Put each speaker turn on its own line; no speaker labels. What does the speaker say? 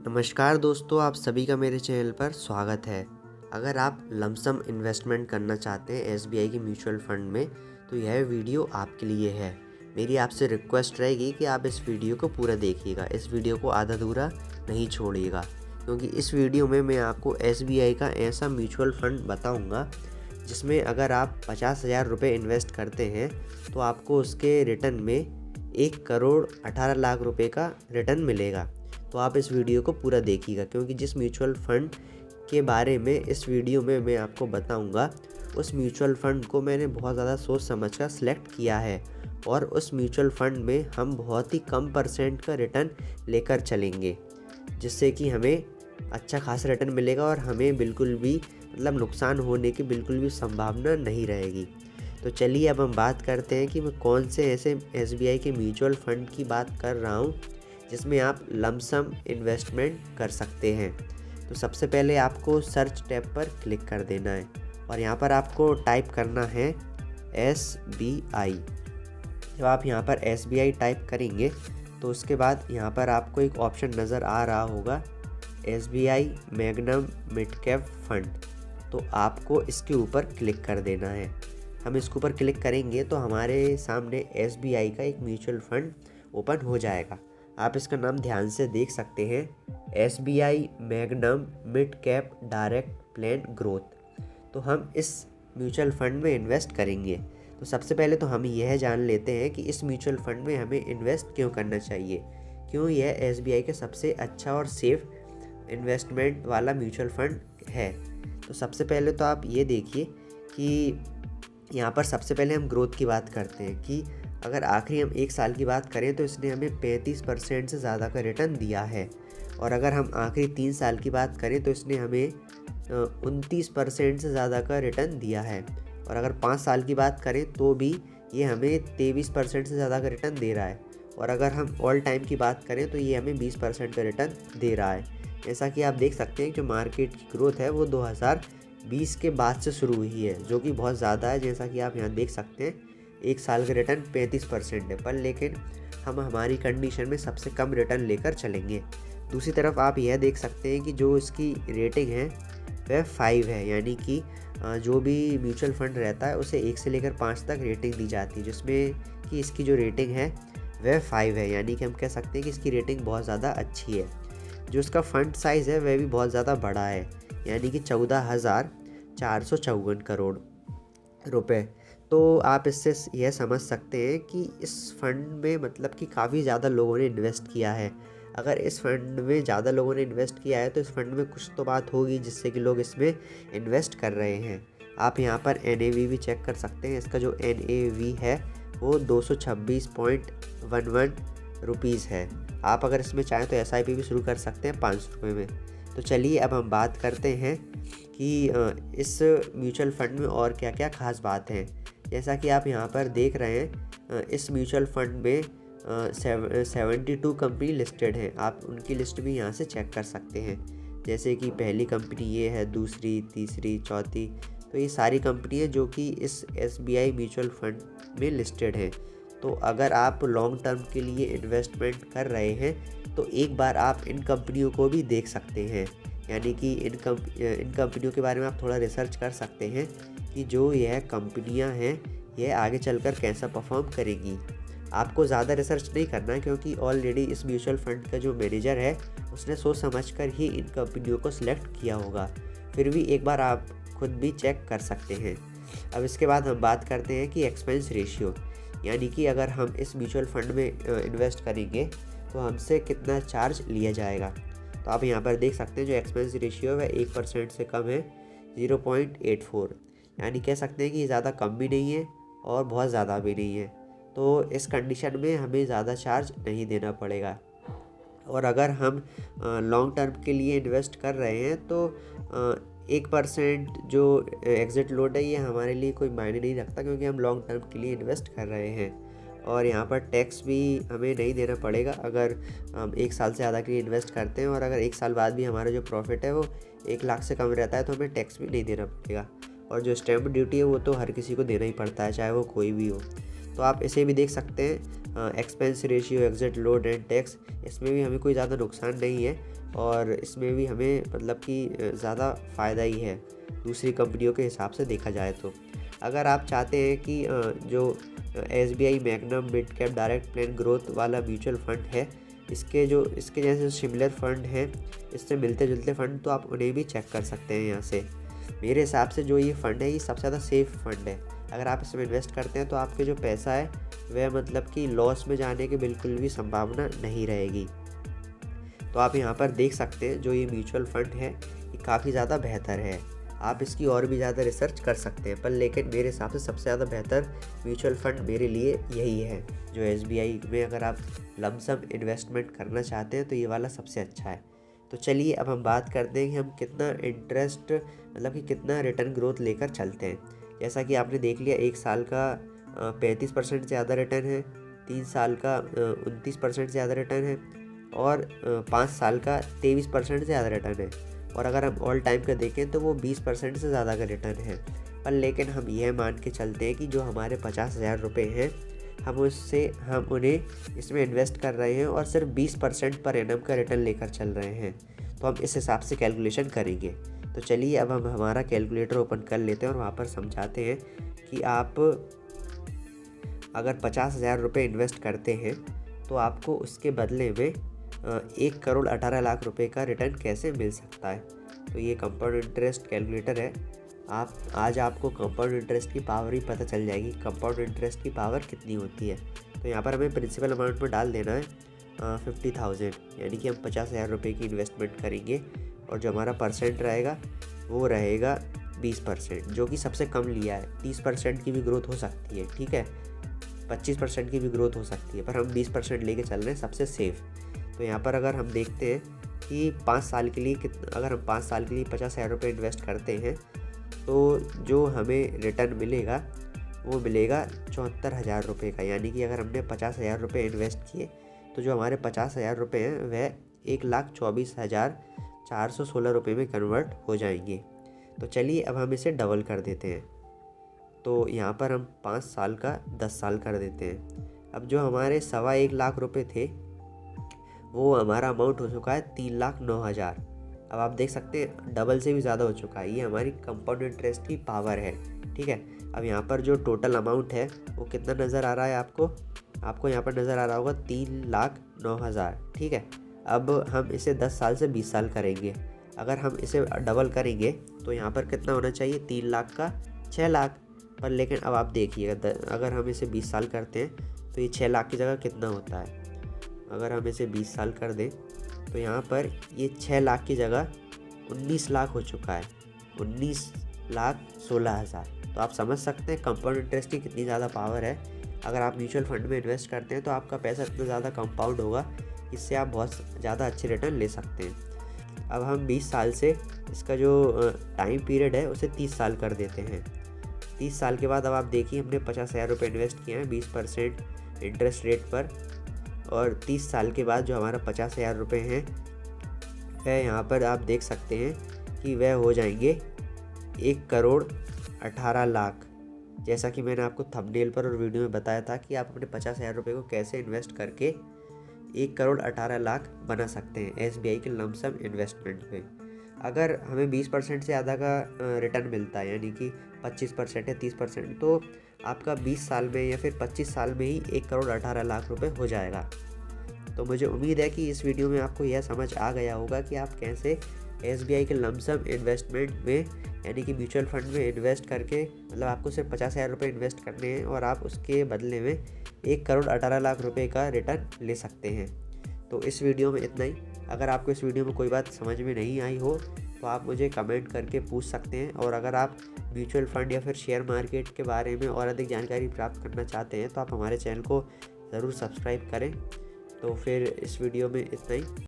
नमस्कार दोस्तों, आप सभी का मेरे चैनल पर स्वागत है। अगर आप लमसम इन्वेस्टमेंट करना चाहते हैं एसबीआई के म्यूचुअल फंड में, तो यह वीडियो आपके लिए है। मेरी आपसे रिक्वेस्ट रहेगी कि आप इस वीडियो को पूरा देखिएगा, इस वीडियो को आधा अधूरा नहीं छोड़िएगा, क्योंकि इस वीडियो में मैं आपको एसबीआई का ऐसा म्यूचुअल फंड बताऊँगा जिसमें अगर आप 50,000 रुपये इन्वेस्ट करते हैं तो आपको उसके रिटर्न में 1,18,00,000 रुपये का रिटर्न मिलेगा। तो आप इस वीडियो को पूरा देखिएगा, क्योंकि जिस म्यूचुअल फ़ंड के बारे में इस वीडियो में मैं आपको बताऊंगा, उस म्यूचुअल फ़ंड को मैंने बहुत ज़्यादा सोच समझ कर सिलेक्ट किया है और उस म्यूचुअल फ़ंड में हम बहुत ही कम परसेंट का रिटर्न लेकर चलेंगे, जिससे कि हमें अच्छा खासा रिटर्न मिलेगा और हमें बिल्कुल भी नुकसान होने की बिल्कुल भी संभावना नहीं रहेगी। तो चलिए अब हम बात करते हैं कि मैं कौन से ऐसे एसबीआई के म्यूचुअल फ़ंड की बात कर रहा हूँ जिसमें आप लमसम इन्वेस्टमेंट कर सकते हैं। तो सबसे पहले आपको सर्च टैब पर क्लिक कर देना है और यहाँ पर आपको टाइप करना है SBI। जब आप यहाँ पर SBI टाइप करेंगे तो उसके बाद यहाँ पर आपको एक ऑप्शन नज़र आ रहा होगा, SBI Magnum mid cap fund. तो आपको इसके ऊपर क्लिक कर देना है। हम इसके ऊपर क्लिक करेंगे तो हमारे सामने SBI का एक म्यूचुअल फंड ओपन हो जाएगा। आप इसका नाम ध्यान से देख सकते हैं, SBI Magnum mid cap direct plan growth. तो हम इस म्यूचुअल फंड में इन्वेस्ट करेंगे। तो सबसे पहले तो हम यह जान लेते हैं कि इस म्यूचुअल फंड में हमें इन्वेस्ट क्यों करना चाहिए, क्यों यह SBI का सबसे अच्छा और सेफ इन्वेस्टमेंट वाला म्यूचुअल फंड है। तो सबसे पहले तो आप ये देखिए कि यहाँ पर सबसे पहले हम ग्रोथ की बात करते हैं कि अगर आखिरी हम 1 साल की बात करें तो इसने हमें 35% से ज़्यादा का रिटर्न दिया है, और अगर हम आखिरी 3 साल की बात करें तो इसने हमें 29% से ज़्यादा का रिटर्न दिया है, और अगर 5 साल की बात करें तो भी ये हमें 23% से ज़्यादा का रिटर्न दे रहा है, और अगर हम ऑल टाइम की बात करें तो ये हमें 20% का रिटर्न दे रहा है। जैसा कि आप देख सकते हैं, जो मार्केट की ग्रोथ है वो 2020 के बाद से शुरू हुई है, जो कि बहुत ज़्यादा है। जैसा कि आप यहाँ देख सकते हैं, 1 साल का रिटर्न 35% है, पर लेकिन हम हमारी कंडीशन में सबसे कम रिटर्न लेकर चलेंगे। दूसरी तरफ आप यह देख सकते हैं कि जो इसकी रेटिंग है वह 5 है, यानी कि जो भी म्यूचुअल फंड रहता है उसे 1 से लेकर 5 तक रेटिंग दी जाती है, जिसमें कि इसकी जो रेटिंग है वह 5 है, यानी कि हम कह सकते हैं कि इसकी रेटिंग बहुत ज़्यादा अच्छी है। जो इसका फंड साइज़ है वह भी बहुत ज़्यादा बड़ा है, यानी कि 14,454 करोड़ रुपए। तो आप इससे यह समझ सकते हैं कि इस फंड में कि काफ़ी ज़्यादा लोगों ने इन्वेस्ट किया है। अगर इस फंड में ज़्यादा लोगों ने इन्वेस्ट किया है तो इस फंड में कुछ तो बात होगी जिससे कि लोग इसमें इन्वेस्ट कर रहे हैं। आप यहाँ पर NAV भी चेक कर सकते हैं। इसका जो NAV है वो 226.11 रुपीज़ है। आप अगर इसमें चाहें तो SIP भी शुरू कर सकते हैं 500 रुपये में। तो चलिए अब हम बात करते हैं कि इस म्यूचुअल फंड में और क्या क्या खास बात हैं। जैसा कि आप यहाँ पर देख रहे हैं, इस म्यूचुअल फंड में 72 कंपनी लिस्टेड हैं। आप उनकी लिस्ट भी यहाँ से चेक कर सकते हैं, जैसे कि पहली कंपनी ये है, दूसरी, तीसरी, चौथी। तो ये सारी कंपनी है जो कि इस SBI म्यूचुअल फंड में लिस्टेड हैं। तो अगर आप लॉन्ग टर्म के लिए इन्वेस्टमेंट कर रहे हैं तो एक बार आप इन कंपनियों को भी देख सकते हैं, यानी कि इन कंपनियों के बारे में आप थोड़ा रिसर्च कर सकते हैं कि जो यह कंपनियां हैं यह आगे चलकर कैसा परफॉर्म करेंगी। आपको ज़्यादा रिसर्च नहीं करना है, क्योंकि ऑलरेडी इस म्यूचुअल फंड का जो मैनेजर है उसने सोच समझकर ही इन कंपनियों को सिलेक्ट किया होगा। फिर भी एक बार आप खुद भी चेक कर सकते हैं। अब इसके बाद हम बात करते हैं कि एक्सपेंस रेशियो, यानी कि अगर हम इस म्यूचुअल फंड में इन्वेस्ट करेंगे तो हमसे कितना चार्ज लिया जाएगा। तो आप यहाँ पर देख सकते हैं जो एक्सपेंस रेशियो है 1% से कम है, 0.84, यानी कह सकते हैं कि ज़्यादा कम भी नहीं है और बहुत ज़्यादा भी नहीं है। तो इस कंडीशन में हमें ज़्यादा चार्ज नहीं देना पड़ेगा। और अगर हम लॉन्ग टर्म के लिए इन्वेस्ट कर रहे हैं तो 1% जो एग्ज़िट लोड है ये हमारे लिए कोई मायने नहीं रखता, क्योंकि हम लॉन्ग टर्म के लिए इन्वेस्ट कर रहे हैं। और यहाँ पर टैक्स भी हमें नहीं देना पड़ेगा अगर हम 1 साल से ज़्यादा के लिए इन्वेस्ट करते हैं, और अगर 1 साल बाद भी हमारा जो प्रॉफिट है वो 1 लाख से कम रहता है तो हमें टैक्स भी नहीं देना पड़ेगा। और जो स्टैम्प ड्यूटी है वो तो हर किसी को देना ही पड़ता है, चाहे वो कोई भी हो। तो आप इसे भी देख सकते हैं, expense ratio, exit load and tax, इसमें भी हमें कोई ज़्यादा नुकसान नहीं है, और इसमें भी हमें मतलब कि ज़्यादा फ़ायदा ही है दूसरी कंपनियों के हिसाब से देखा जाए तो। अगर आप चाहते हैं कि जो SBI Magnum mid cap direct plan growth वाला म्यूचुअल फ़ंड है, इसके जैसे सिमिलर फ़ंड हैं, इससे मिलते जुलते फ़ंड, तो आप उन्हें भी चेक कर सकते हैं यहाँ से। मेरे हिसाब से जो ये फ़ंड है, ये सबसे ज़्यादा सेफ़ फ़ंड है। अगर आप इसमें इन्वेस्ट करते हैं तो आपके जो पैसा है वह मतलब कि लॉस में जाने की बिल्कुल भी संभावना नहीं रहेगी। तो आप यहाँ पर देख सकते हैं जो ये म्यूचुअल फ़ंड है, ये काफ़ी ज़्यादा बेहतर है। आप इसकी और भी ज़्यादा रिसर्च कर सकते हैं, पर लेकिन मेरे हिसाब से सबसे ज़्यादा बेहतर म्यूचुअल फ़ंड मेरे लिए यही है। जो SBI में अगर आप लमसम इन्वेस्टमेंट करना चाहते हैं तो ये वाला सबसे अच्छा है। तो चलिए अब हम बात करते हैं कि हम कितना इंटरेस्ट मतलब कि कितना रिटर्न ग्रोथ लेकर चलते हैं। जैसा कि आपने देख लिया, 1 साल का 35% से ज़्यादा रिटर्न है, 3 साल का 29% से ज़्यादा रिटर्न है, और 5 साल का 23% से ज़्यादा रिटर्न है। और अगर हम ऑल टाइम का देखें तो वो 20% से ज़्यादा का रिटर्न है। पर लेकिन हम यह मान के चलते हैं कि जो हमारे 50,000 रुपये हैं, हम उन्हें इसमें इन्वेस्ट कर रहे हैं और सिर्फ 20% पर एनम का रिटर्न लेकर चल रहे हैं। तो हम इस हिसाब से कैलकुलेशन करेंगे। तो चलिए अब हम हमारा कैलकुलेटर ओपन कर लेते हैं और वहाँ पर समझाते हैं कि आप अगर 50,000 रुपये इन्वेस्ट करते हैं तो आपको उसके बदले में 1,18,00,000 रुपये का रिटर्न कैसे मिल सकता है। तो ये कंपाउंड इंटरेस्ट कैलकुलेटर है। आज आपको कंपाउंड इंटरेस्ट की पावर ही पता चल जाएगी, कंपाउंड इंटरेस्ट की पावर कितनी होती है। तो यहाँ पर हमें प्रिंसिपल अमाउंट में डाल देना है 50,000, यानी कि हम 50,000 रुपये की इन्वेस्टमेंट करेंगे और जो हमारा परसेंट रहेगा वो रहेगा 20%, जो कि सबसे कम लिया है। 30% की भी ग्रोथ हो सकती है, ठीक है, 25% की भी ग्रोथ हो सकती है, पर हम 20% लेके चल रहे हैं सबसे सेफ़। तो यहाँ पर अगर हम देखते हैं कि 5 साल के लिए अगर हम 5 साल के लिए 50,000 रुपये इन्वेस्ट करते हैं तो जो हमें रिटर्न मिलेगा वो मिलेगा 74,000 रुपये का। यानी कि अगर हमने 50,000 रुपये इन्वेस्ट किए तो जो हमारे 50,000 रुपये हैं वह 1,24,416 रुपये में कन्वर्ट हो जाएंगे। तो चलिए अब हम इसे डबल कर देते हैं। तो यहाँ पर हम 5 साल का 10 साल कर देते हैं। अब जो हमारे 1,25,00,000 रुपये थे वो हमारा अमाउंट हो चुका है 3,09,000। अब आप देख सकते हैं डबल से भी ज़्यादा हो चुका है। ये हमारी कंपाउंड इंटरेस्ट की पावर है, ठीक है। अब यहाँ पर जो टोटल अमाउंट है वो कितना नज़र आ रहा है आपको यहाँ पर नज़र आ रहा होगा 3,09,000, ठीक है। अब हम इसे 10 साल से 20 साल करेंगे। अगर हम इसे डबल करेंगे तो यहाँ पर कितना होना चाहिए, 3 लाख का 6 लाख। पर लेकिन अब आप देखिएगा, अगर हम इसे 20 साल करते हैं तो ये 6 लाख की जगह कितना होता है। अगर हम इसे 20 साल कर दें तो यहाँ पर ये 6 लाख की जगह 19 लाख हो चुका है, 19,16,000। तो आप समझ सकते हैं कंपाउंड इंटरेस्ट की कितनी ज़्यादा पावर है। अगर आप म्यूचुअल फंड में इन्वेस्ट करते हैं तो आपका पैसा इतना ज़्यादा कंपाउंड होगा, इससे आप बहुत ज़्यादा अच्छे रिटर्न ले सकते हैं। अब हम 20 साल से इसका जो टाइम पीरियड है उसे 30 साल कर देते हैं। 30 साल के बाद अब आप देखिए हमने 50,000 रुपये इन्वेस्ट किए हैं 20% इंटरेस्ट रेट पर, और 30 साल के बाद जो हमारा 50,000 रुपये हैं वह यहाँ पर आप देख सकते हैं कि वह हो जाएंगे 1,18,00,000। जैसा कि मैंने आपको थंबनेल पर और वीडियो में बताया था कि आप अपने 50,000 रुपये को कैसे इन्वेस्ट करके 1,18,00,000 बना सकते हैं SBI के लमसम इन्वेस्टमेंट में। अगर हमें 20% से ज़्यादा का रिटर्न मिलता है, यानी कि 25% या 30%, तो आपका 20 साल में या फिर 25 साल में ही 1,18,00,000 रुपये हो जाएगा। तो मुझे उम्मीद है कि इस वीडियो में आपको यह समझ आ गया होगा कि आप कैसे SBI के लमसम इन्वेस्टमेंट में, यानी कि म्यूचुअल फंड में इन्वेस्ट करके, मतलब आपको सिर्फ 50,000 रुपये इन्वेस्ट करने हैं और आप उसके बदले में 1,18,00,000 रुपये का रिटर्न ले सकते हैं। तो इस वीडियो में इतना ही। अगर आपको इस वीडियो में कोई बात समझ में नहीं आई हो तो आप मुझे कमेंट करके पूछ सकते हैं, और अगर आप म्यूचुअल फंड या फिर शेयर मार्केट के बारे में और अधिक जानकारी प्राप्त करना चाहते हैं तो आप हमारे चैनल को ज़रूर सब्सक्राइब करें। तो फिर इस वीडियो में इतना ही।